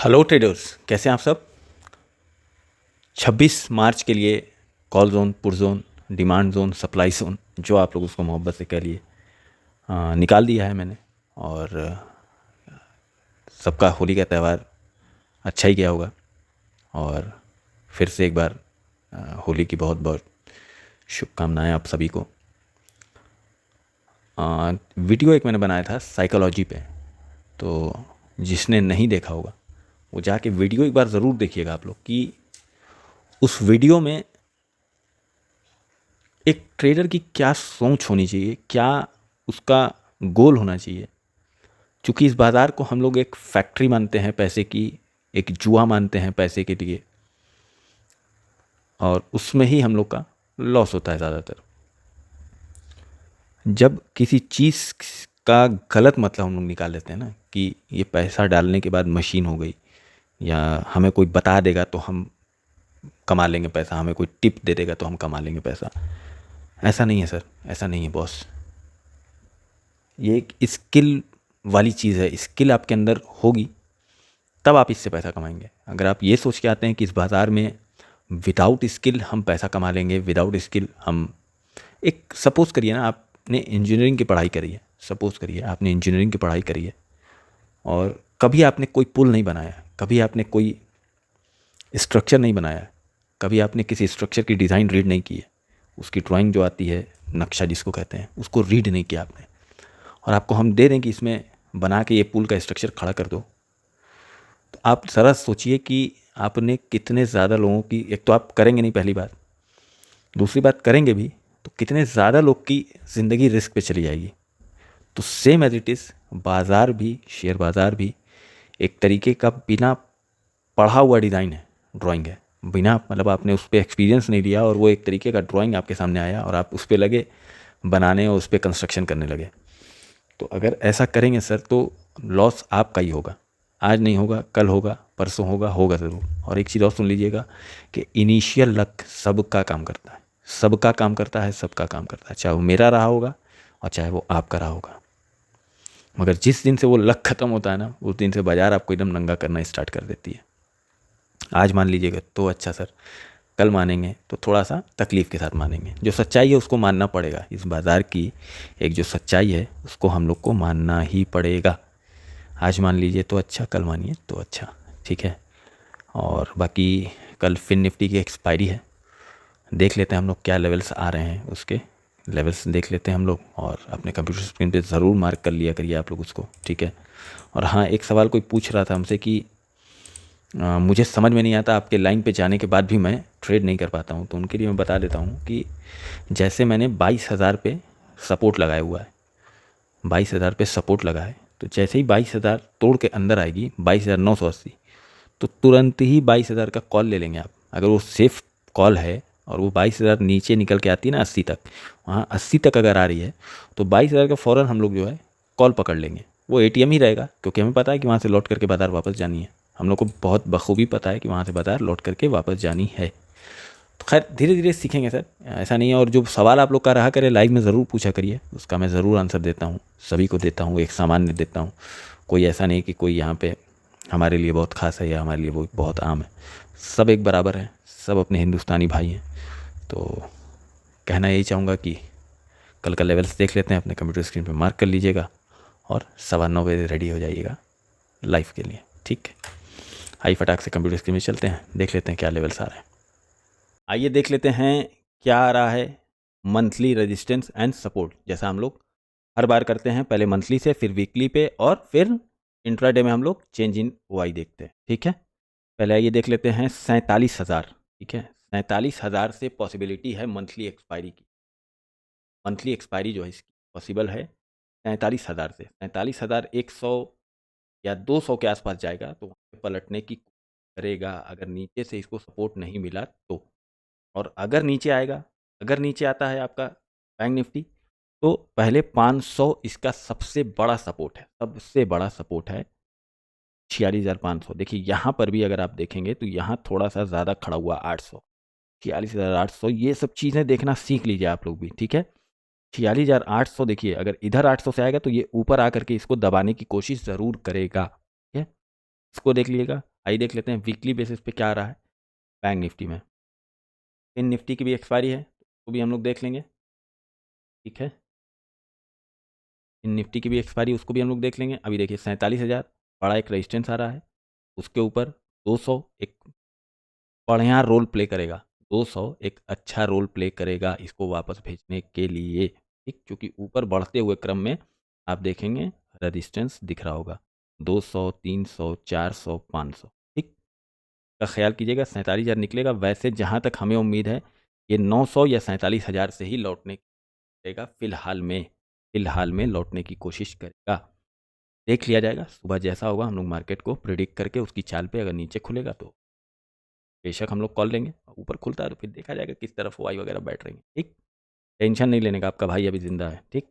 Hello traders, कैसे हैं आप सब। 26 मार्च के लिए call zone, put zone, demand zone, supply zone, जो आप लोग उसको मोहब्बत से कह लिए, निकाल दिया है मैंने। और सबका होली का त्यौहार अच्छा ही गया होगा। और फिर से एक बार होली की बहुत बहुत शुभकामनाएं आप सभी को। वीडियो एक मैंने बनाया था साइकोलॉजी पे, तो जिसने नहीं देखा होगा वो जाके वीडियो एक बार ज़रूर देखिएगा आप लोग, कि उस वीडियो में एक ट्रेडर की क्या सोच होनी चाहिए, क्या उसका गोल होना चाहिए। क्योंकि इस बाज़ार को हम लोग एक फैक्ट्री मानते हैं पैसे की, एक जुआ मानते हैं पैसे के लिए, और उसमें ही हम लोग का लॉस होता है ज़्यादातर। जब किसी चीज़ का गलत मतलब हम लोग निकाल लेते हैं ना, कि ये पैसा डालने के बाद मशीन हो गई, या हमें कोई बता देगा तो हम कमा लेंगे पैसा, हमें कोई टिप दे देगा तो हम कमा लेंगे पैसा। ऐसा नहीं है सर, ऐसा नहीं है बॉस। ये एक स्किल वाली चीज़ है। स्किल आपके अंदर होगी तब आप इससे पैसा कमाएंगे। अगर आप ये सोच के आते हैं कि इस बाज़ार में विदाउट स्किल हम पैसा कमा लेंगे, विदाउट स्किल हम, एक सपोज़ करिए ना, आपने इंजीनियरिंग की पढ़ाई करी है, सपोज़ करिए आपने इंजीनियरिंग की पढ़ाई करी है और कभी आपने कोई पुल नहीं बनाया, कभी आपने कोई स्ट्रक्चर नहीं बनाया, कभी आपने किसी स्ट्रक्चर की डिज़ाइन रीड नहीं की है, उसकी ड्राइंग जो आती है, नक्शा जिसको कहते हैं, उसको रीड नहीं किया आपने, और आपको हम दे दें कि इसमें बना के ये पुल का स्ट्रक्चर खड़ा कर दो, तो आप ज़रा सोचिए कि आपने कितने ज़्यादा लोगों की, एक तो आप करेंगे नहीं पहली बात, दूसरी बात करेंगे भी तो कितने ज़्यादा लोग की ज़िंदगी रिस्क पे चली जाएगी। तो सेम एज इट इज़ बाज़ार भी, शेयर बाज़ार भी एक तरीके का बिना पढ़ा हुआ डिज़ाइन है, ड्राइंग है। बिना, मतलब आपने उस पर एक्सपीरियंस नहीं लिया और वो एक तरीके का ड्राइंग आपके सामने आया और आप उस पर लगे बनाने और उस पर कंस्ट्रक्शन करने लगे। तो अगर ऐसा करेंगे सर तो लॉस आपका ही होगा। आज नहीं होगा, कल होगा, परसों होगा, होगा ज़रूर। और एक चीज़ और सुन लीजिएगा कि इनिशियल लक सबका काम करता है, सबका काम करता है, सबका काम करता है, चाहे वो मेरा रहा होगा और चाहे वो आपका रहा होगा। मगर जिस दिन से वो लक ख़त्म होता है ना, उस दिन से बाज़ार आपको एकदम नंगा करना स्टार्ट कर देती है। आज मान लीजिएगा तो अच्छा सर, कल मानेंगे तो थोड़ा सा तकलीफ़ के साथ मानेंगे। जो सच्चाई है उसको मानना पड़ेगा। इस बाज़ार की एक जो सच्चाई है उसको हम लोग को मानना ही पड़ेगा। आज मान लीजिए तो अच्छा, कल मानिए तो अच्छा, ठीक है। और बाकी कल फिन निफ्टी की एक्सपायरी है, देख लेते हैं हम लोग क्या लेवल्स आ रहे हैं, उसके लेवल्स देख लेते हैं हम लोग, और अपने कंप्यूटर स्क्रीन पे ज़रूर मार्क कर लिया करिए आप लोग उसको, ठीक है। और हाँ, एक सवाल कोई पूछ रहा था हमसे कि मुझे समझ में नहीं आता, आपके लाइन पे जाने के बाद भी मैं ट्रेड नहीं कर पाता हूँ। तो उनके लिए मैं बता देता हूँ कि जैसे मैंने 22,000 पे सपोर्ट लगाया हुआ है, 22,000 पे सपोर्ट लगा है, तो जैसे ही 22,000 तोड़ के अंदर आएगी 22,980, तो तुरंत ही 22,000 का कॉल ले लेंगे आप। अगर वो सेफ कॉल है और वो 22,000 नीचे निकल के आती है ना 80 तक, वहाँ 80 तक अगर आ रही है तो 22,000 का फ़ौरन हम लोग जो है कॉल पकड़ लेंगे। वो एटीएम ही रहेगा, क्योंकि हमें पता है कि वहाँ से लौट करके बाज़ार वापस जानी है। हम लोग को बहुत बखूबी पता है कि वहाँ से बाज़ार लौट करके वापस जानी है। तो खैर धीरे धीरे सीखेंगे सर, ऐसा नहीं है। और जो सवाल आप लोग का रहा करे लाइव में ज़रूर पूछा करिए, उसका मैं ज़रूर आंसर देता हूँ, सभी को देता हूँ, एक सामान्य देता हूँ। कोई ऐसा नहीं कि कोई यहाँ पे हमारे लिए बहुत ख़ास है या हमारे लिए वो बहुत आम है। सब एक बराबर हैं, सब अपने हिंदुस्तानी भाई हैं। तो कहना यही चाहूँगा कि कल का लेवल्स देख लेते हैं, अपने कंप्यूटर स्क्रीन पे मार्क कर लीजिएगा और 9:15 रेडी हो जाइएगा लाइव के लिए, ठीक है। आइए फटाक से कंप्यूटर स्क्रीन में चलते हैं, देख लेते हैं क्या लेवल्स आ रहे हैं। आइए देख लेते हैं क्या आ रहा है मंथली रेजिस्टेंस एंड सपोर्ट। जैसा हम लोग हर बार करते हैं, पहले मंथली से, फिर वीकली पे, और फिर इंट्राडे में हम लोग चेंज इन वाई देखते हैं, ठीक है। पहले आइए देख लेते हैं 47,000, ठीक है। 47,000 से पॉसिबिलिटी है मंथली एक्सपायरी की। मंथली एक्सपायरी जो है इसकी पॉसिबल है 47,000 से। 47,100 या 200 के आसपास जाएगा तो वहाँ पे पलटने की करेगा, अगर नीचे से इसको सपोर्ट नहीं मिला तो। और अगर नीचे आएगा, अगर नीचे आता है आपका बैंक निफ्टी, तो पहले 500 इसका सबसे बड़ा सपोर्ट है, सबसे बड़ा सपोर्ट है 46,500। देखिए यहाँ पर भी अगर आप देखेंगे तो यहाँ थोड़ा सा ज़्यादा खड़ा हुआ 800, 46,800। ये सब चीज़ें देखना सीख लीजिए आप लोग भी, ठीक है। 46,800 देखिए, अगर इधर 800 से आएगा तो ये ऊपर आकर के इसको दबाने की कोशिश ज़रूर करेगा, ठीक है। इसको देख लीजिएगा। आइए देख लेते हैं वीकली बेसिस पे क्या आ रहा है बैंक निफ्टी में। इन निफ्टी की भी एक्सपायरी है, तो भी हम लोग देख लेंगे, ठीक है। इन निफ्टी की भी एक्सपायरी, उसको भी हम लोग देख लेंगे। अभी देखिए 47,000 बड़ा एक रेजिस्टेंस आ रहा है, उसके ऊपर 200 एक बढ़िया रोल प्ले करेगा, 200 एक अच्छा रोल प्ले करेगा इसको वापस भेजने के लिए, ठीक। क्योंकि ऊपर बढ़ते हुए क्रम में आप देखेंगे रेजिस्टेंस दिख रहा होगा 200, 300, 400, 500, ठीक। का ख्याल कीजिएगा 47,000 निकलेगा। वैसे जहाँ तक हमें उम्मीद है ये 900 या 47,000 से ही लौटने करेगा, फिलहाल में लौटने की कोशिश करेगा। देख लिया जाएगा सुबह जैसा होगा, हम लोग मार्केट को प्रिडिक्ट करके उसकी चाल पे अगर नीचे खुलेगा तो बेशक हम लोग कॉल लेंगे, ऊपर खुलता है तो फिर देखा जाएगा किस तरफ वाई वगैरह बैठ रही है, ठीक। टेंशन नहीं लेने का, आपका भाई अभी जिंदा है, ठीक।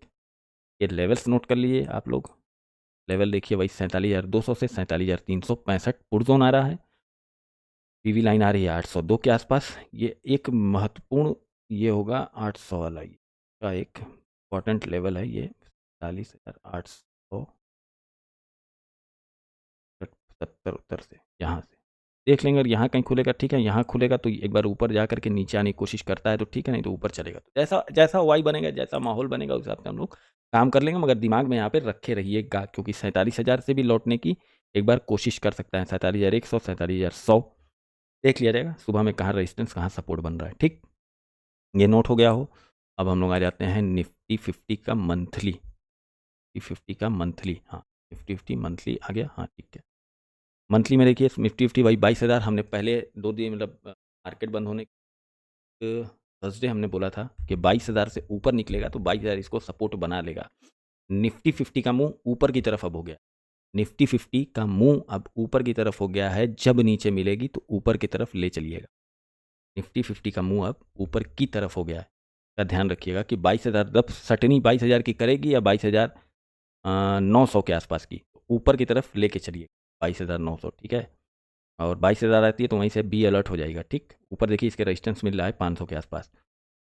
ये लेवल्स नोट कर लीजिए आप लोग। लेवल देखिए वही 47,200 से 47,365 पुरजोन आ रहा है। पीवी लाइन आ रही है 802 के आसपास। ये एक महत्वपूर्ण ये होगा 800 वाला, ये का एक इम्पॉर्टेंट लेवल है ये 47,800 70 उत्तर से यहाँ से देख लेंगे। और यहाँ कहीं खुलेगा, ठीक है, यहाँ खुलेगा तो एक बार ऊपर जा करके नीचे आने की कोशिश करता है तो ठीक है, नहीं तो ऊपर चलेगा तो जैसा जैसा वाई बनेगा, जैसा माहौल बनेगा उस हिसाब से हम लोग काम कर लेंगे। मगर दिमाग में यहाँ पे रखे रहिएगा, क्योंकि 47,000 से भी लौटने की एक बार कोशिश कर सकता है। 47,100, 47,100 देख लिया जाएगा सुबह में कहाँ रेजिस्टेंस कहाँ सपोर्ट बन रहा है, ठीक। ये नोट हो गया हो। अब हम लोग आ जाते हैं निफ्टी 50 का मंथली। निफ्टी 50 का मंथली, हाँ निफ्टी 50 मंथली आ गया, हाँ ठीक है। मंथली में देखिए निफ्टी 50 वही 22,000 हमने पहले 2 दिन मतलब मार्केट बंद होने थर्सडे हमने बोला था कि 22,000 से ऊपर निकलेगा तो 22,000 इसको सपोर्ट बना लेगा। निफ्टी 50 का मुंह ऊपर की तरफ अब हो गया। निफ्टी 50 का मुंह अब ऊपर की तरफ हो गया है, जब नीचे मिलेगी तो ऊपर की तरफ ले चलिएगा। निफ्टी 50 का मुंह अब ऊपर की तरफ हो गया है, का ध्यान रखिएगा कि 22,000 जब सटनी 22,000 की करेगी या 22,900 के आसपास की, ऊपर की तरफ लेके चलिए 22,900, ठीक है। और 22,000 आती है तो वहीं से बी अलर्ट हो जाएगा, ठीक। ऊपर देखिए इसके रेजिस्टेंस मिल रहा है 500 के आसपास,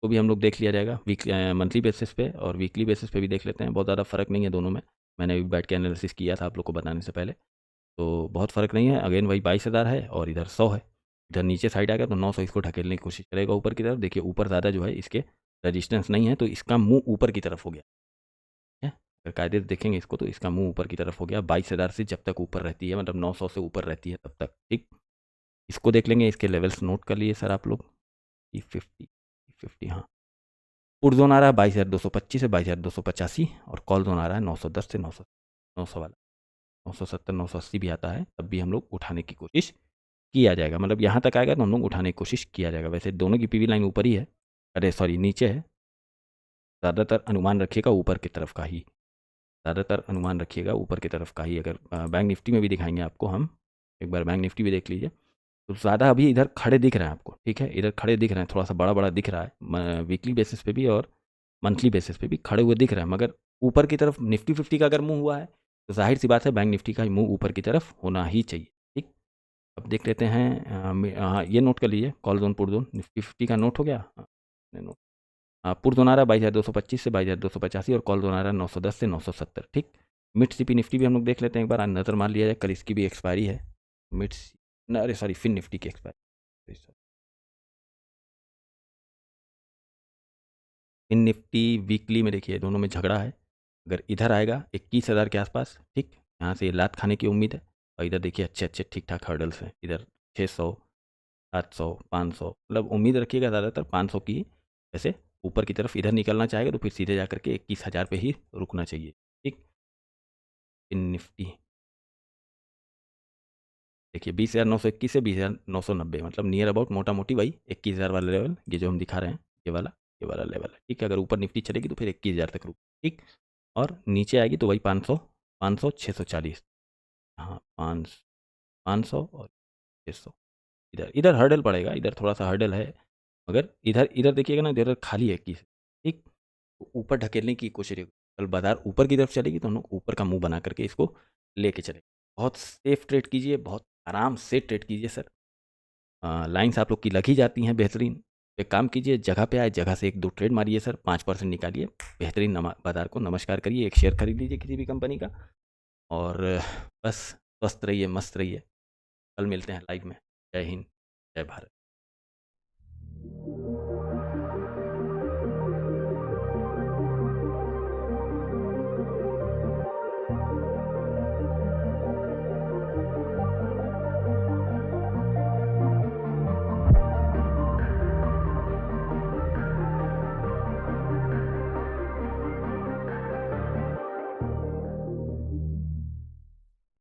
तो भी हम लोग देख लिया जाएगा मंथली बेसिस पे और वीकली बेसिस पे भी देख लेते हैं। बहुत ज़्यादा फर्क नहीं है दोनों में, मैंने अभी बैठ के एनालिसिस किया था आप लोग को बताने से पहले, तो बहुत फ़र्क नहीं है। अगेन वही 22,000 है और इधर 100 है। इधर नीचे साइड आ गया तो 900 इसको ढकेलने की कोशिश करेगा ऊपर की तरफ। देखिए ऊपर ज़्यादा जो है इसके रजिस्टेंस नहीं है, तो इसका मुंह ऊपर की तरफ हो गया है। अगर कायदे से देखेंगे इसको तो इसका मुंह ऊपर की तरफ हो गया 22,000 से जब तक ऊपर रहती है, मतलब 900 से ऊपर रहती है तब तक, ठीक। इसको देख लेंगे, इसके लेवल्स नोट कर लिए सर आप लोग। ई 50 हाँ, पुट जोन आ रहा है 22,225 से 22,285 और कॉल जोन आ रहा है 910 से 900 वाला 970 980 भी आता है, तब भी हम लोग उठाने की कोशिश किया जाएगा। मतलब यहाँ तक आएगा तो हम लोग उठाने की कोशिश किया जाएगा। वैसे दोनों की पीवी लाइन ऊपर ही है, अरे सॉरी नीचे है। ज़्यादातर अनुमान रखिएगा ऊपर की तरफ का ही, ज़्यादातर अनुमान रखिएगा ऊपर की तरफ का ही। अगर बैंक निफ्टी में भी दिखाएंगे आपको हम, एक बार बैंक निफ्टी भी देख लीजिए, तो ज़्यादा अभी इधर खड़े दिख रहे हैं आपको, ठीक है, इधर खड़े दिख रहे हैं, थोड़ा सा बड़ा बड़ा दिख रहा है वीकली बेसिस पे भी और मंथली बेसिस पे भी खड़े हुए दिख रहे हैं। मगर ऊपर की तरफ निफ्टी 50 का अगर मुंह हुआ है तो जाहिर सी बात है बैंक निफ्टी का मुंह ऊपर की तरफ होना ही चाहिए, ठीक। अब देख लेते हैं हाँ ये नोट कर लीजिए, call zone put zone Nifty 50 का नोट हो गया, हाँ नोट। पुट जोन आ रहा है 22,225 से 22,285 और कॉल जोन आ रहा है 910 से 970, ठीक। मिड सीपी निफ्टी भी हम लोग देख लेते हैं एक बार, नज़र मार लिया जाए, कल इसकी भी एक्सपायरी है। मिड अरे सॉरी फिन निफ्टी की एक्सपायरी, फिन निफ्टी वीकली में देखिए दोनों में झगड़ा है। अगर इधर आएगा 21,000 के आसपास, ठीक, यहाँ से लात खाने की उम्मीद है। और इधर देखिए अच्छे अच्छे ठीक ठाक हर्डल्स हैं, इधर 600, 700, 500, मतलब उम्मीद रखिएगा ज़्यादातर 500 की। वैसे ऊपर की तरफ इधर निकलना चाहेगा तो फिर सीधे जा करके 21,000 पे ही रुकना चाहिए, ठीक। फिन निफ्टी देखिए 20,921 से 20,990, मतलब नियर अबाउट मोटा मोटी वही 21,000 वाला लेवल, ये जो हम दिखा रहे हैं ये वाला लेवल है, ठीक है। अगर ऊपर निफ्टी चलेगी तो फिर 21,000 तक रुक, ठीक। और नीचे आएगी तो वही 500, 500, 640, हाँ 500 और 600। इधर इधर हर्डल पड़ेगा, इधर थोड़ा सा हर्डल है, मगर इधर इधर देखिएगा ना, इधर खाली है 21, ठीक। तो ऊपर ढकेलने की कोशिश, कल बाजार ऊपर की तरफ चलेगी तो हम लोग ऊपर का मुंह बना करके इसको लेके चले। बहुत सेफ ट्रेड कीजिए, बहुत आराम से ट्रेड कीजिए सर। लाइन्स आप लोग की लग ही जाती हैं बेहतरीन। एक काम कीजिए, जगह पे आए, जगह से 1-2 ट्रेड मारिए सर, 5% निकालिए, बेहतरीन बाजार को नमस्कार करिए, एक शेयर खरीद लीजिए किसी भी कंपनी का और बस स्वस्थ रहिए, मस्त रहिए। कल मिलते हैं लाइव में। जय हिंद, जय भारत।